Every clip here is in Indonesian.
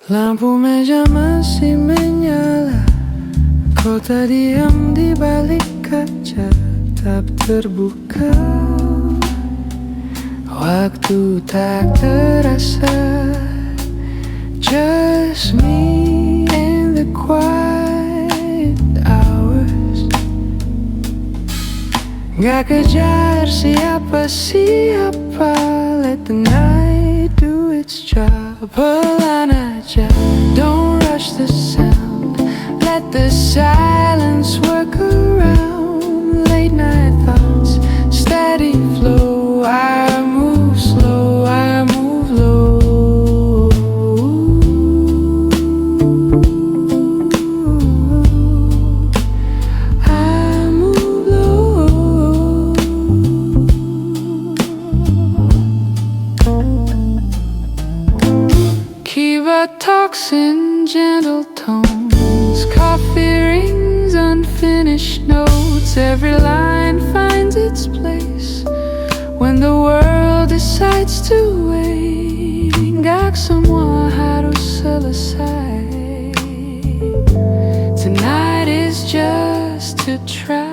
Lampu meja masih menyala, kota diam di balik kaca tak terbuka. Waktu tak terasa, just me and the quiet hours. Gak kejar siapa-siapa, let the night do its job. Pelan aja, don't rush the sound, let the silence work around. Late night thoughts, steady flow, I move slow, I move low. I move low. Keyboard talks in gentle tones, coffee rings, unfinished notes. Every line finds its place when the world decides to wait. Gak semua harus selesai. Tonight is just to try.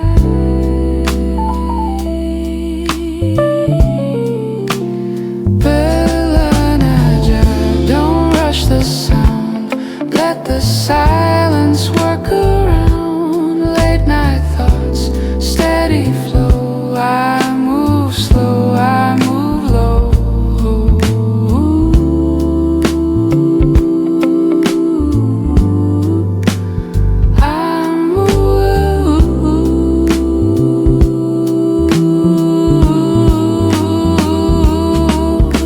Pelan aja, don't rush the sound, let the silence work around. Late night thoughts, steady flow, I move slow, I move low. I move.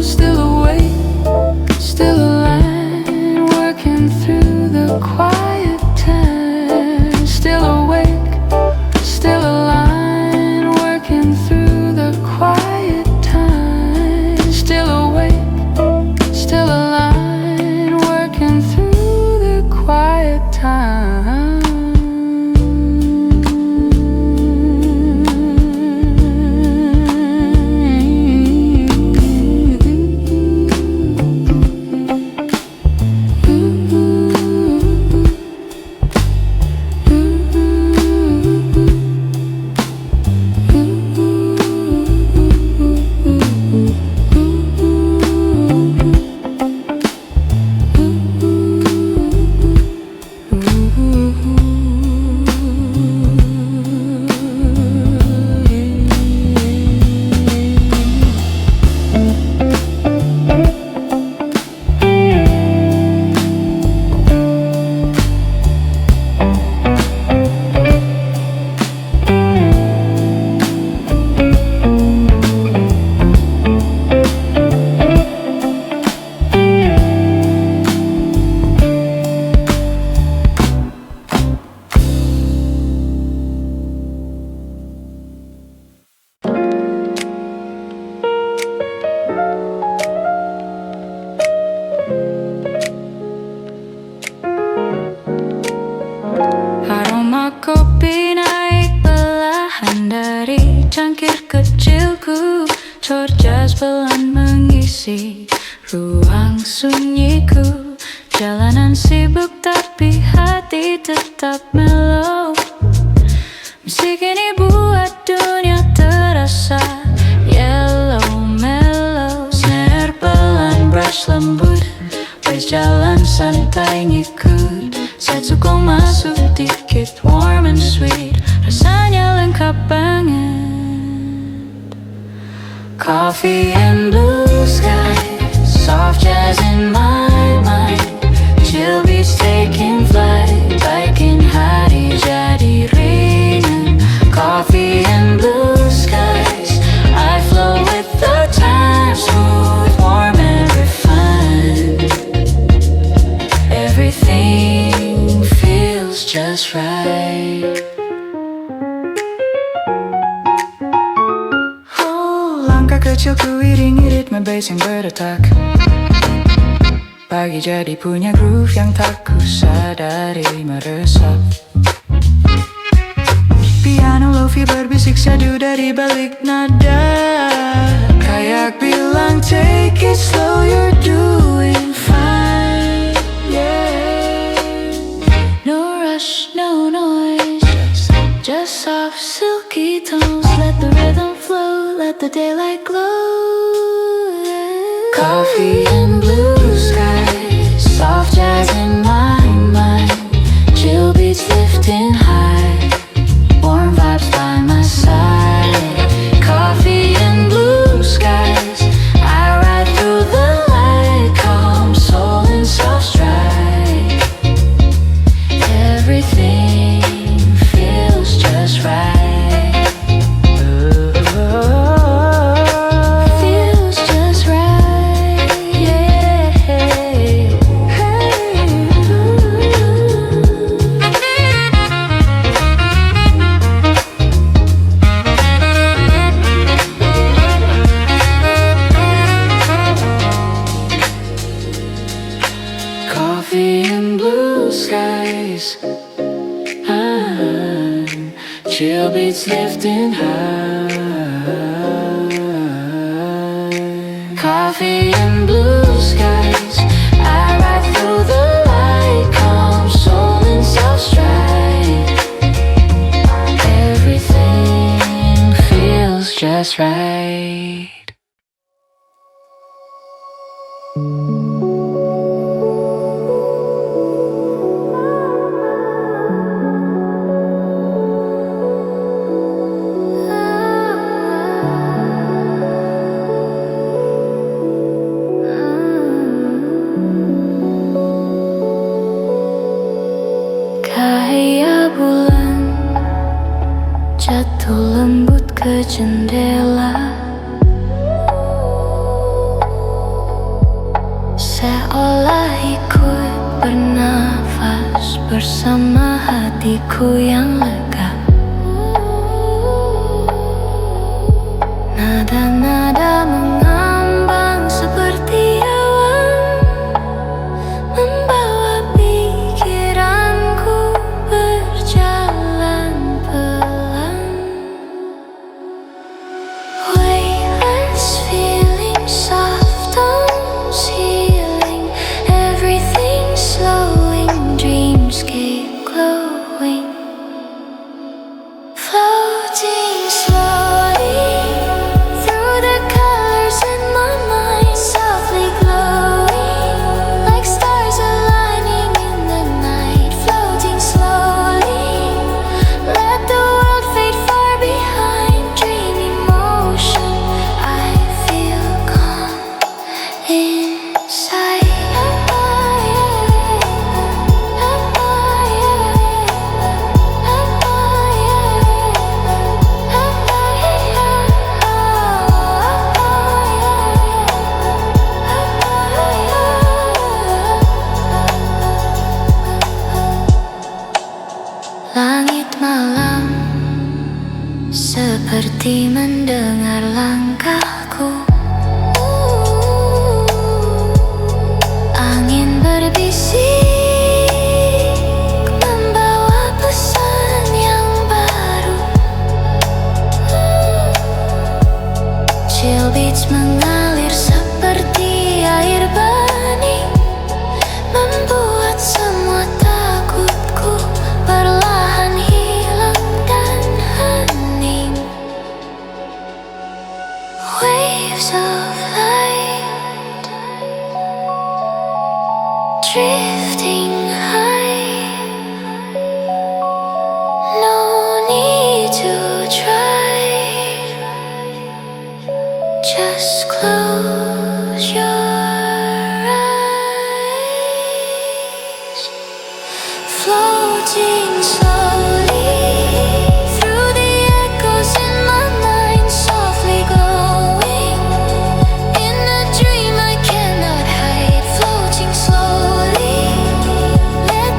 Still awake, still aligned, working through the quiet time. Still awake, still aligned, working through the quiet time. Still awake, still aligned, working through the quiet time. Aroma kopi naik perlahan dari cangkir kecilku. Chord jazz pelan mengisi ruang sunyiku. Jalanan sibuk tapi hati tetap mellow. Musik ini buat dunia terasa yellow mellow. Snare pelan, brush lembut, bass jalan santai ngikut. Setsuko masuk dikit, warm and sweet, rasanya lengkap banget. Coffee and blue skies, soft jazz in my mind. Chill beats taking flight, bikin hari jadi ringan. Coffee and blue skies, I flow with the time, smooth, warm and refined. Everything feels just right. Oh, langkah kecilku iringi ritme bass yang berdetak. Pagi jadi punya groove yang tak kusadari meresap. Piano lofi berbisik syadu dari balik nada. Kayak bilang take it slow, you're doing fine. Yeah. let the daylight glow. Coffee and blue skies, soft jazz in my mind, chill beats lifting high, warm vibes by my side. Coffee and blue skies, I ride through the light, calm soul and soft stride. Everything feels just right. Feels just right, yeah. Coffee and blue skies, chill beats lifting high. Coffee and blue skies, I ride through the light, calm soul and soft stride. Everything feels just right. Cahaya bulan jatuh lembut ke jendela, seolah ikut bernafas bersama hatiku yang lega. Nada-nada mengambang seperti awan, membawa pikiranku berjalan pelan. Waveless feeling soft on ceiling, everything slowing, dreamscape glowing, floating slowly through the colors in my mind, softly glowing like stars aligning in the night, floating slowly. Let the world fade far behind, dreamy motion. I feel calm inside. Langit malam seperti mendengar langkahku. Angin berbisik membawa pesan yang baru. Chill beats mengalir seperti air bening, membuat semua takutku perlahan hilang dan hening. Waves of light drifting high, no need to try, just close your eyes. Floating slowly through the echoes in my mind, softly glowing in a dream I cannot hide, floating slowly. Let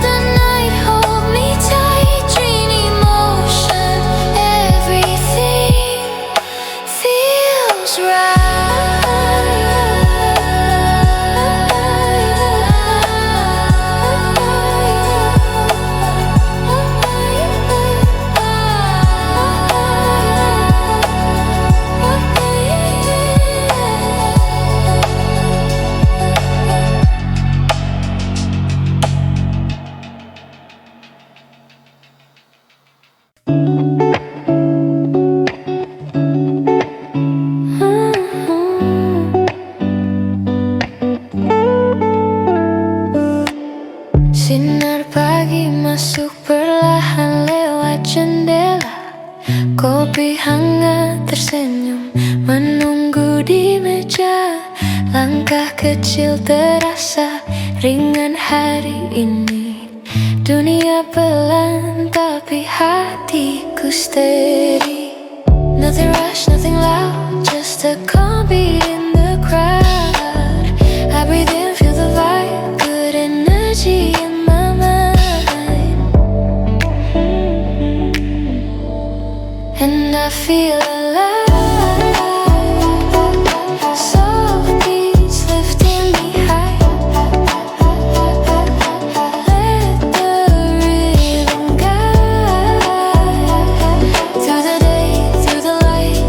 masuk perlahan lewat jendela. Kopi hangat tersenyum menunggu di meja. Langkah kecil terasa ringan hari ini. Dunia pelan tapi hatiku steady. Nothing rush, nothing loud, just a calm beat in the crowd. I breathe in, feel the vibe, good energy in my mind. And I feel alive. Soft beats lifting me high. Let the rhythm guide. Through the day, through the light,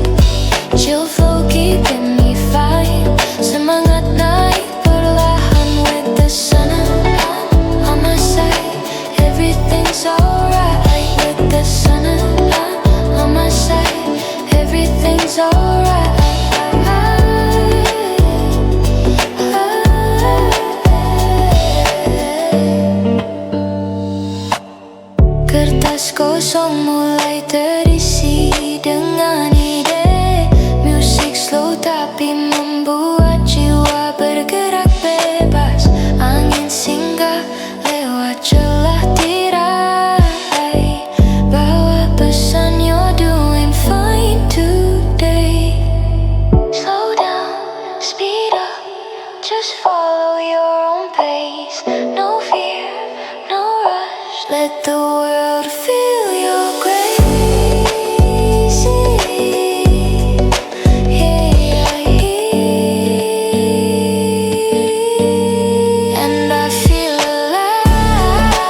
chill flow keeping me fine. Semangat naik perlahan with the sun on my side. Everything's alright with the sun on my side. Everything's alright. Kertas kosong mulai terisi dengan ide. Musik slow tapi membuat jiwa bergerak bebas. Angin singgah lewat celah tirai. Bawa pesan you're doing fine today. Slow down, speed up, just follow your own pace. No fear, no rush, let the world feel your grace. Yeah, and I feel alive.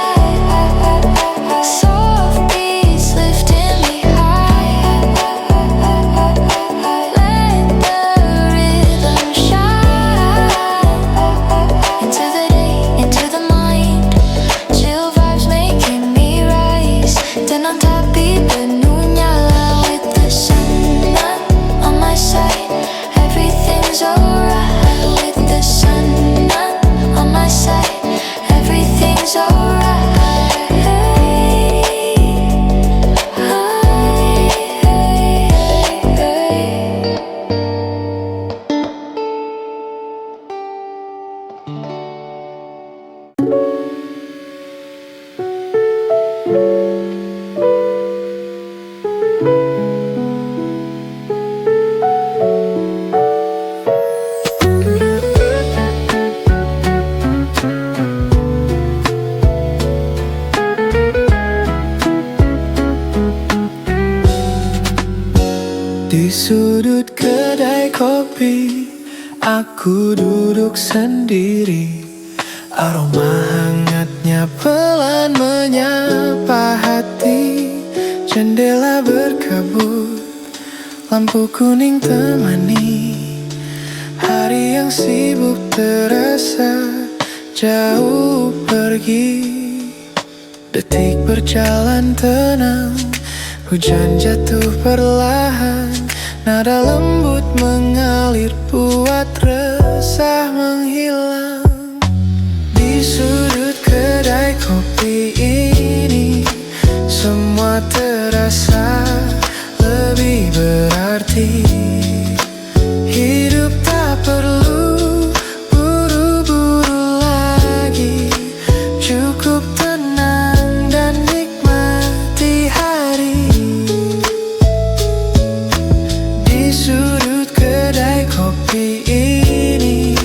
Soft beats lifting me high. Let the rhythm shine. Into the day, into the mind. Chill vibes making me rise. Tenang tapi penuh nyala with the sun on my side. Everything's alright with the sun on my side. Everything's alright. Di sudut kedai kopi, aku duduk sendiri. Aroma hangatnya pelan menyapa hati. Jendela berkabut, lampu kuning temani. Hari yang sibuk terasa jauh pergi. Detik berjalan tenang, hujan jatuh perlahan. Nada lembut mengalir buat resah menghilang. Di sudut kedai kopi ini, semua terasa lebih berarti. Hidup tak perlu buru-buru lagi. Cukup tenang dan nikmati hari. Di sudut kedai kopi ini,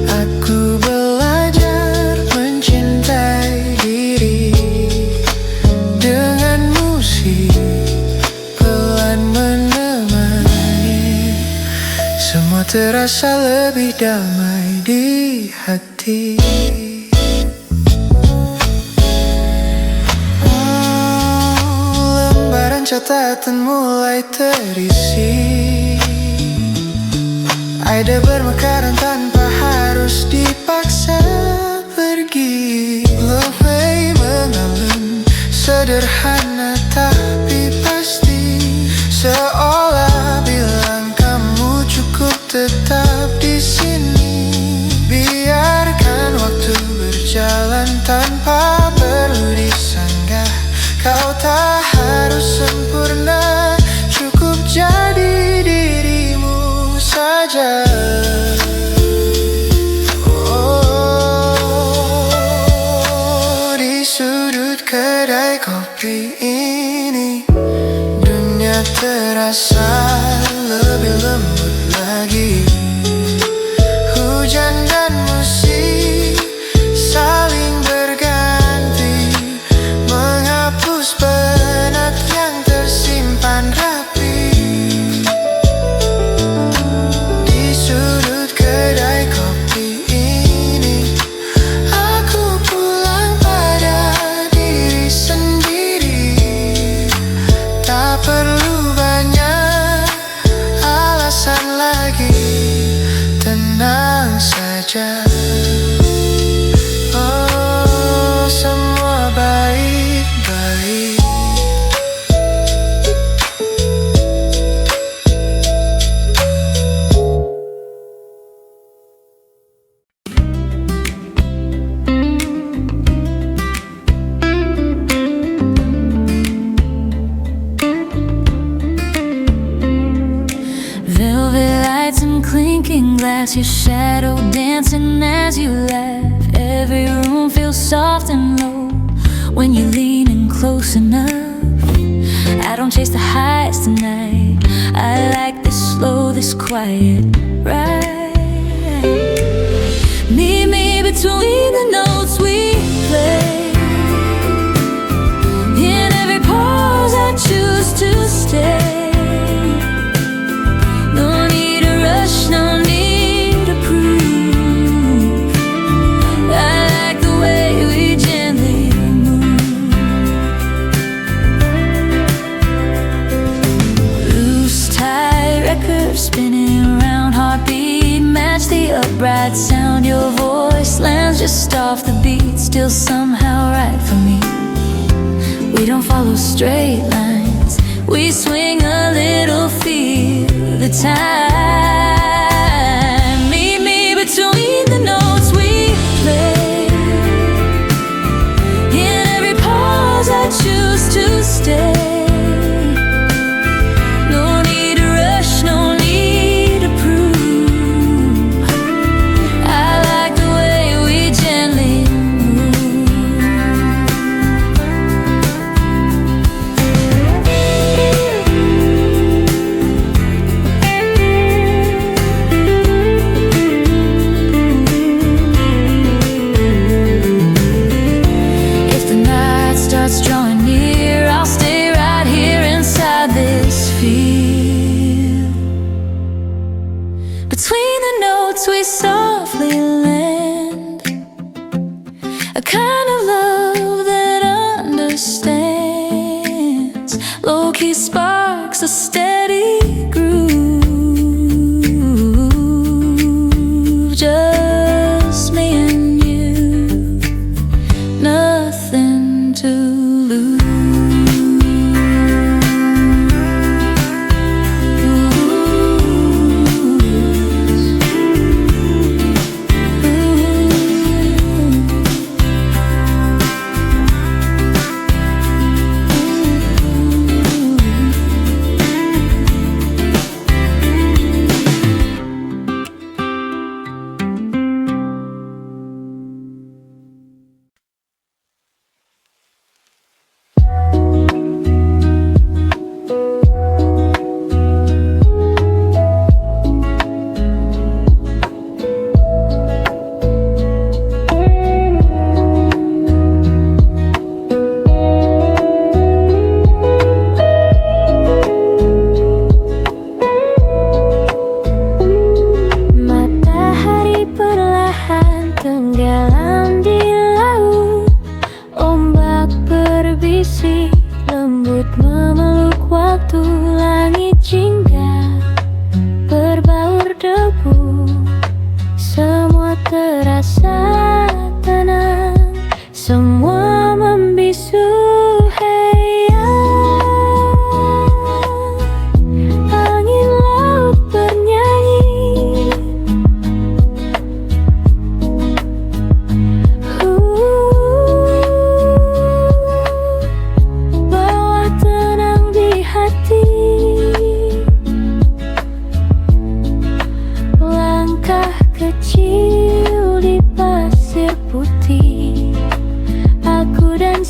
aku belajar mencintai diri. Dengan musik pelan menemani, semua terasa lebih damai di hati. Lembaran catatan mulai terisi. Ide bermekaran tanpa harus dipaksa pergi. Lebih mengalun, sederhana tapi pasti. Seolah bilang kamu cukup tetap di sini. Biarkan waktu berjalan tanpa perlu disangka. Tapi ini dunia terasa lebih lembut lagi. Hujan dan musik saling berganti, menghapus penat yang tersimpan rapi. Di sudut kedai kopi ini, aku pulang pada diri sendiri. Tak perlu banyak alasan lagi, tenang saja. Oh, semua baik-baik. Velvet lights and clinking glass, your shadow dancing as you laugh. Every room feels soft and low when you're leaning close enough. I don't chase the highs tonight, I like this slow, this quiet ride. Meet me between the notes we play. In every pause I choose to stay. No need to rush, no need to prove. I like the way we gently move. Loose tie records spinning around, heartbeat match the upright sound. Your voice lands just off the beat, still somehow right for me. We don't follow straight lines, we swing a little, feel the time. Meet me between the notes we play. In every pause I choose to stay. No need to rush, no need to prove. I like the way we gently drawing near, I'll stay right here inside this field. Between the notes we softly lend, a kind of love that understands. Low-key sparks, a steady groove. Just me and you, nothing to lose.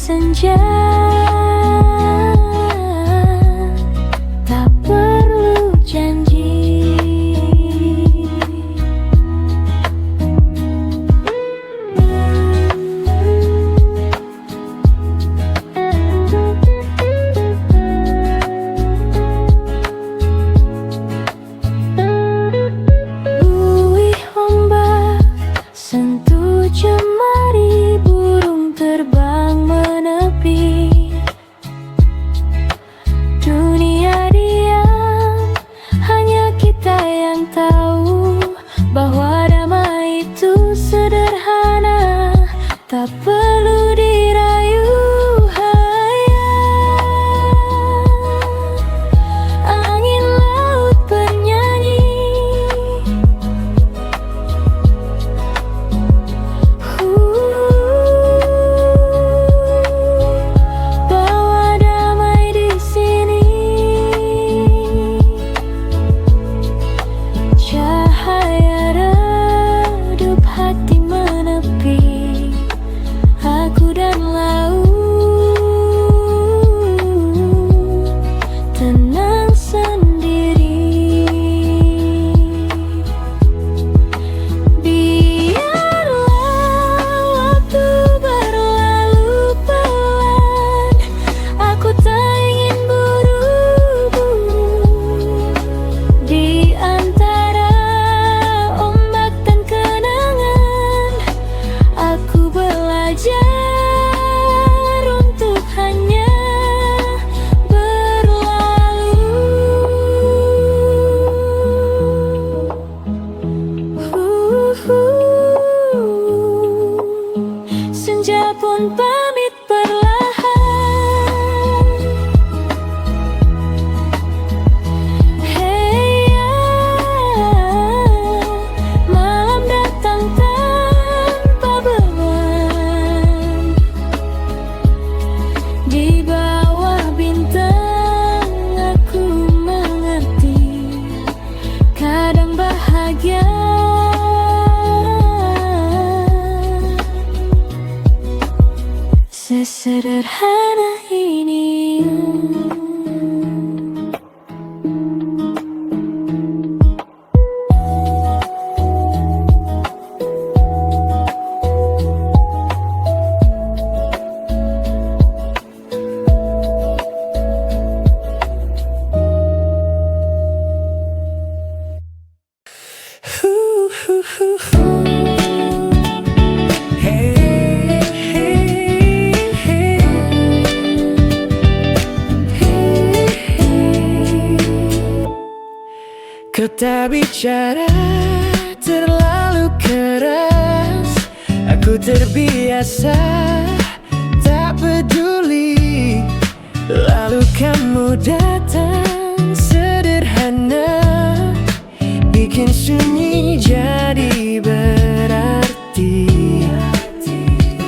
senja tak perlu dirayu. Angin laut bernyanyi, bawa damai di sini. Cahaya redup hati menepi, aku dan laut tenang sendiri. Biarlah waktu berlalu pelan, aku tak ingin buru-buru. Di antara ombak dan kenangan, aku belajar untuk hanya senja pun pamit perlahan. Hey ya, malam datang tanpa beban. Di bawah bintang aku mengerti, kadang bahagia sesederhana ini. Kau tak bicara terlalu keras, aku terbiasa tak peduli. Lalu kamu datang sederhana, bikin sunyi jadi berarti.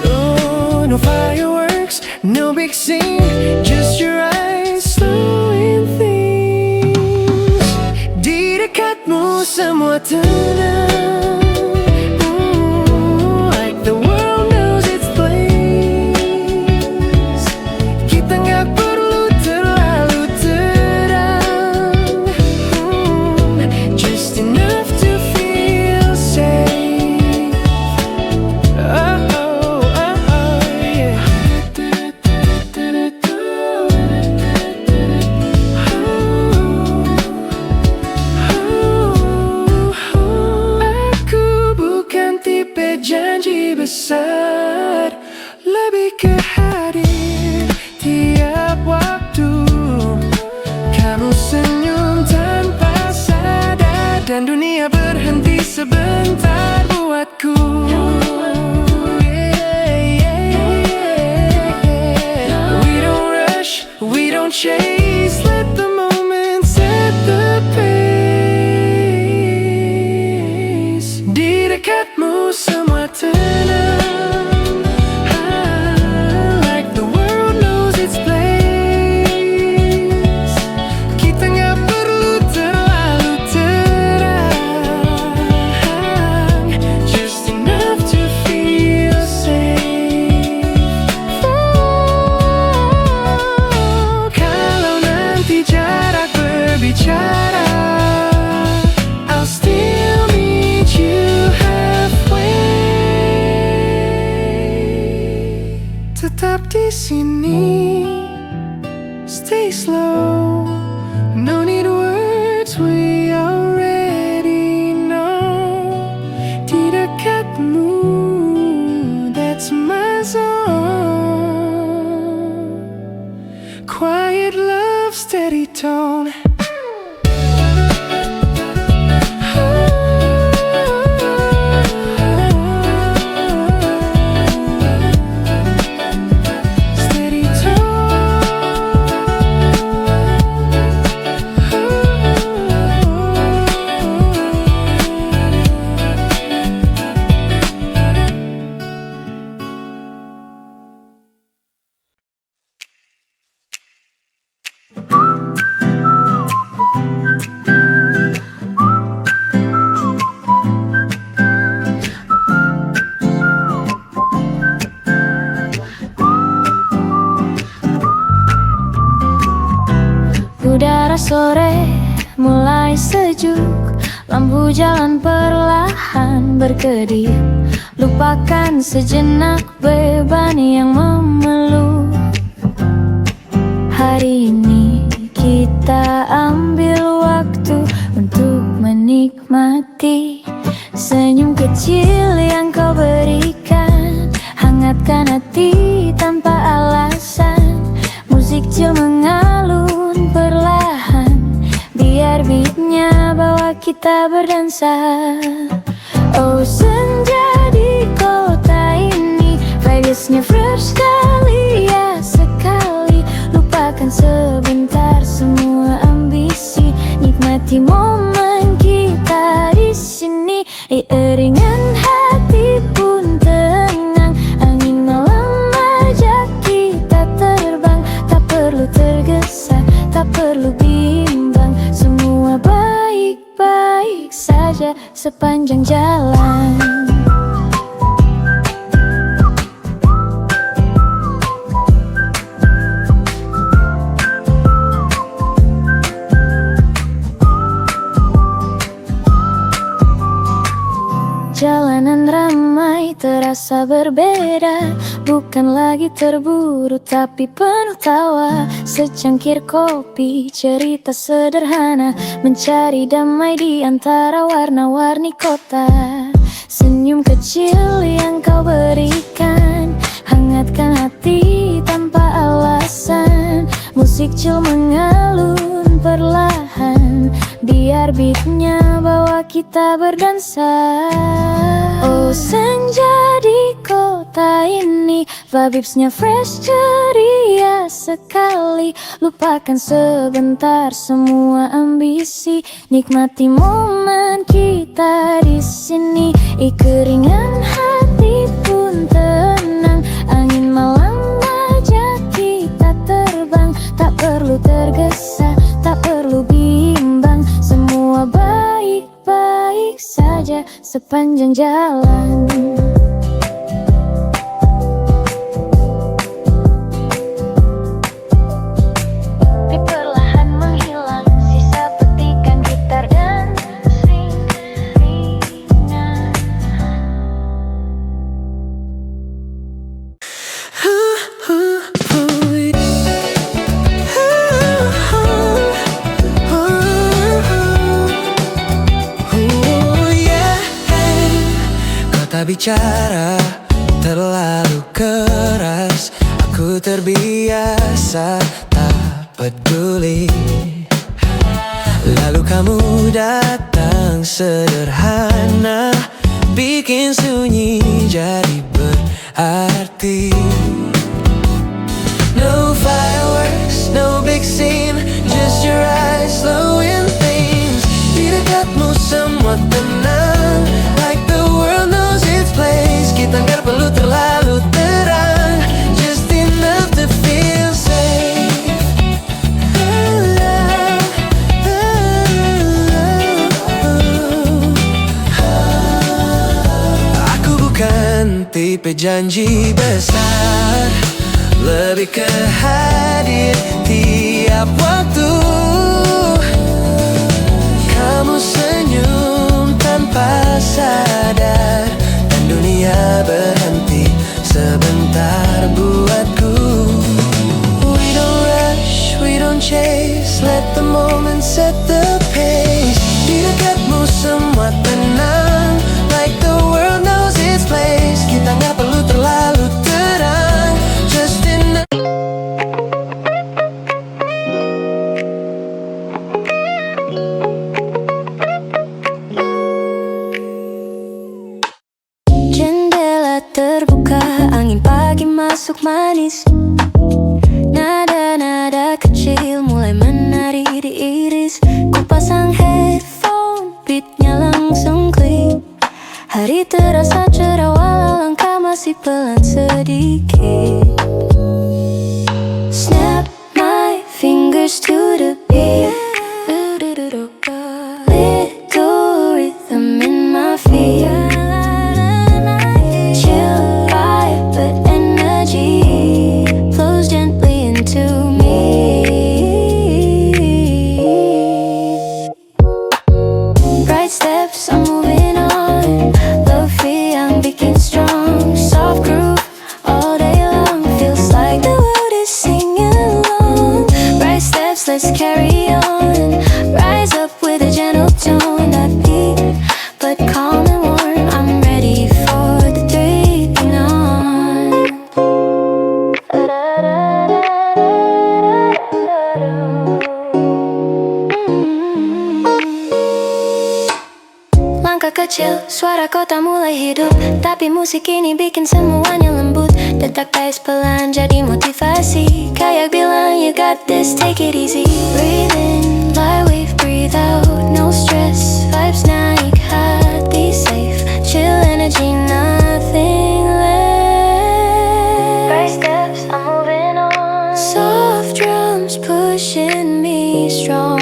Oh, no fireworks, no big scene, just your eyes slowing things. Di dekatmu semua tenang, like the world knows its place. Kita nggak perlu terlalu terang, just enough to feel safe. Oh, oh, oh, oh, yeah. Aku bukan tipe janji besar, lebih ke hadir tiap waktu. Kamu senyum tanpa sadar, dan dunia berhenti sebentar buatku. We don't rush, we don't chase, let the moment set the pace. Di dekatmu semua tenang, like the world knows its place. Kita nggak perlu terlalu terang, just enough to feel safe. Oh, kalau nanti jarak berbicara, I'll still meet you halfway. Tetap di sini, stay slow, no need words, we already know. Di dekatmu, that's my zone. Quiet love, steady tone. Suara sore mulai sejuk, lampu jalan perlahan berkedip. Lupakan sejenak beban yang memeluk. Hari ini kita ambil waktu untuk menikmati senyum kecil yang kau berikan. Hangatkan hati tanpa alasan. Musik chill mengalun perlahan, biar beatnya bawa kita berdansa. Oh senja di kota ini, vibesnya fresh sekali, ya sekali. Lupakan sebentar semua ambisi, nikmati momen kita di sini. Iringan hati pun tenang, angin malam ajak kita terbang. Tak perlu tergesa, tak perlu bimbang, semua baik-baik saja sepanjang jalan. Jalanan ramai terasa berbeda, bukan lagi terburu tapi penuh tawa. Secangkir kopi, cerita sederhana, mencari damai di antara warna-warni kota. Senyum kecil yang kau berikan, hangatkan hati tanpa alasan. Musik chill mengalun perlahan, biar beatnya bawa kita berdansa. Oh senja di kota ini, vibesnya fresh ceria sekali. Lupakan sebentar semua ambisi, nikmati momen kita di sini. Keringan hati pun tenang, angin malam ajak kita terbang. Tak perlu tergesa, tak perlu bimbang, semua baik-baik saja sepanjang jalan. Di perlahan menghilang sisa petikan gitar dan string ringan. Kota bicara terlalu keras, aku terbiasa tak peduli. Lalu kamu datang sederhana, bikin sunyi jadi berarti. No fireworks, no big scene, just your eyes slowing things. Di dekatmu semua tenang, like the world knows its place. Kita nggak perlu terlalu terang, just enough to feel safe. Aku bukan tipe janji besar, lebih ke hadir tiap waktu. Kamu senyum tanpa sadar, dan dunia berhenti sebentar buatku. We don't rush, we don't chase, let the moment set the pace. Di dekatmu semua tenang, like the world knows its place. Kita nggak perlu terlalu terang, just enough. Jendela terbuka, angin pagi masuk manis. Nada-nada kecil mulai menari di iris. Ku pasang headphone, beatnya langsung klik. Hari terasa cerah walau langkah masih pelan sedikit. Snap my fingers to the beat. Little rhythm in my feet. Chill vibe but energy flows gently into me. tapi musik ini bikin semuanya lembut. Detak bass pelan jadi motivasi. Kayak bilang you got this, take it easy. Breathe in, light wave, breathe out. No stress, vibes naik, hati safe. Chill energy, nothing less. Right steps, I'm moving on. Soft drums pushing me strong.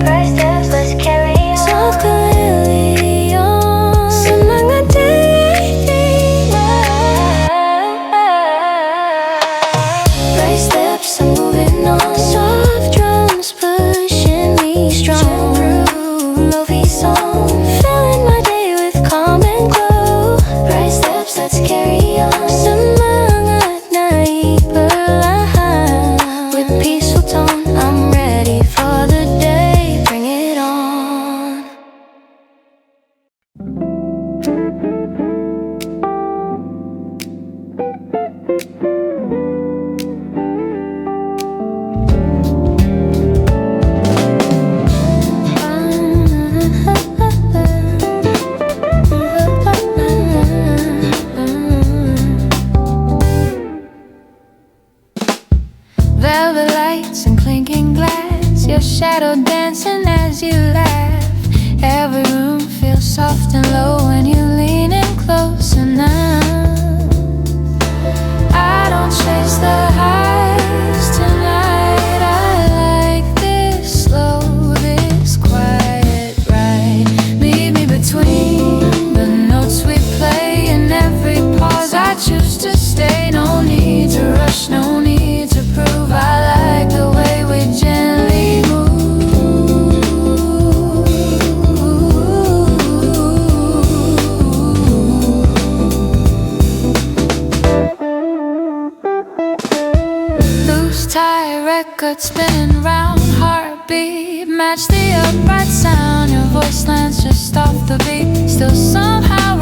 Right steps, let's carry on. Soft clearly on. Semangat daily. Right steps, I'm moving on. Soft drums pushing me strong. Lo-fi song, filling my day with calm and glow. Right steps, let's carry on. Semangat naik perlahan. With peaceful tone, I'm ready for the day. Bring it on. Velvet lights and clinking glass, your shadow dancing as you laugh. Every room feels soft and low when you lean in closer now. I don't chase the highs tonight. I like this slow, this quiet ride. Meet me between the notes we play. In every pause I choose to stay. No need to rush, no need to prove. I like the way we gently move. Loose tie record spinning round, heartbeat match the upright sound. Your voice lands just off the beat, still somehow